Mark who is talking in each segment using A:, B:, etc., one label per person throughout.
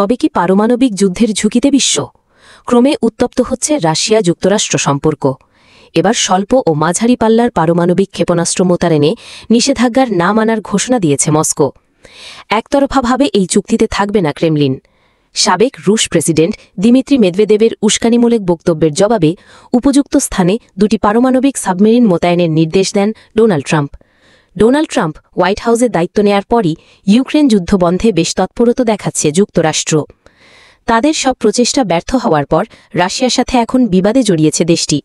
A: তবে কি পারমাণবিক যুদ্ধের ঝুঁকিতে বিশ্ব? ক্রমে উত্তপ্ত হচ্ছে রাশিয়া যুক্তরাষ্ট্র সম্পর্ক। এবার স্বল্প ও মাঝারি পাল্লার পারমাণবিক ক্ষেপণাস্ত্র মোতায়েনে নিষেধাজ্ঞার না মানার ঘোষণা দিয়েছে মস্কো। একতরফাভাবে এই চুক্তিতে থাকবে না ক্রেমলিন। সাবেক রুশ প্রেসিডেন্ট দিমিত্রি মেদভেদেবের উস্কানিমূলক বক্তব্যের জবাবে উপযুক্ত স্থানে দুটি পারমাণবিক সাবমেরিন মোতায়েনের নির্দেশ দেন Donald Trump. Donald Trump white হাউসে দায়িত্ব নেয়ার পরই ইউক্রেন যুদ্ধ বন্ধে বেশ তৎপরতা দেখাচ্ছে যুক্তরাষ্ট্র। তাদের সব প্রচেষ্টা ব্যর্থ হওয়ার পর রাশিয়ার সাথে এখন বিবাদে জড়িয়েছে দেশটি।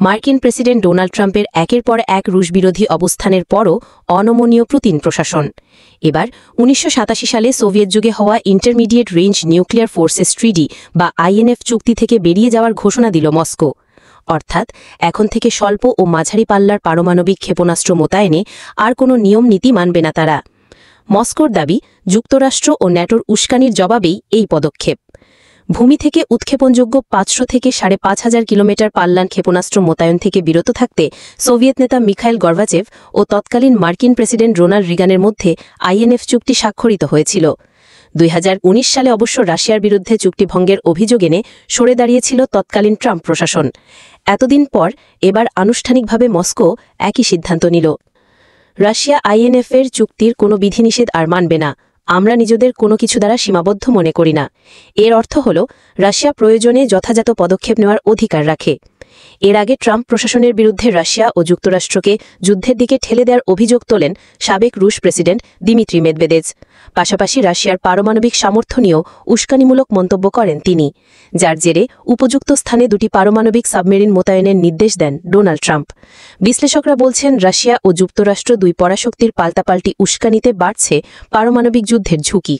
A: মার্কিন প্রেসিডেন্ট ডোনাল্ড ট্রাম্পের একের পর এক রুশ বিরোধী অবস্থানের পরও অনমনীয় পুতিন প্রশাসন। এবার ১৯৮৭ সালে সোভিয়েত যুগে হওয়া ইন্টারমিডিয়েট রেঞ্জ নিউক্লিয়ার ফোর্সেস ট্রিটি বা আইএনএফ চুক্তি থেকে বেরিয়ে যাওয়ার ঘোষণা দিল মস্কো। অর্থাৎ এখন থেকে স্বল্প ও মাঝারি পাল্লার পারমাণবিক ক্ষেপণাস্ত্র মোতায়েনে আর কোনো নিয়ম নীতি মানবে না তারা। মস্কোর দাবি, যুক্তরাষ্ট্র ও ন্যাটোর উস্কানির জবাবেই এই পদক্ষেপ। ভূমি থেকে উৎক্ষেপণযোগ্য ৫০০ থেকে ৫,৫০০ কিলোমিটার পাল্লার ক্ষেপণাস্ত্র মোতায়েন থেকে বিরত থাকতে সোভিয়েত নেতা মিখাইল গর্বাচেভ ও তৎকালীন মার্কিন প্রেসিডেন্ট রোনাল্ড রিগানের মধ্যে আইএনএফ চুক্তি স্বাক্ষরিত হয়েছিল। ২০১৯ সালে অবশ্য রাশিয়ার বিরুদ্ধে চুক্তি ভঙ্গের অভিযোগ এনে সরে দাঁড়িয়েছিল তৎকালীন ট্রাম্প প্রশাসন। এতদিন পর এবার আনুষ্ঠানিকভাবে মস্কো একই সিদ্ধান্ত নিল। রাশিয়া আইএনএফের চুক্তির কোনো বিধিনিষেধ আর মানবে না। আমরা নিজেদের কোনো কিছু দ্বারা সীমাবদ্ধ মনে করি না। এর অর্থ হল রাশিয়া প্রয়োজনে যথাযথ পদক্ষেপ নেওয়ার অধিকার রাখে। এর আগে ট্রাম্প প্রশাসনের বিরুদ্ধে রাশিয়া ও যুক্তরাষ্ট্রকে যুদ্ধের দিকে ঠেলে দেওয়ার অভিযোগ তোলেন সাবেক রুশ প্রেসিডেন্ট দিমিত্রি মেদভেদেভ। পাশাপাশি রাশিয়ার পারমাণবিক সামর্থ্য নিয়েও উস্কানিমূলক মন্তব্য করেন তিনি, যার জেরে উপযুক্ত স্থানে দুটি পারমাণবিক সাবমেরিন মোতায়েনের নির্দেশ দেন ডোনাল্ড ট্রাম্প। বিশ্লেষকরা বলছেন, রাশিয়া ও যুক্তরাষ্ট্র দুই পরাশক্তির পাল্টাপাল্টি উস্কানিতে বাড়ছে পারমাণবিক যুদ্ধের ঝুঁকি।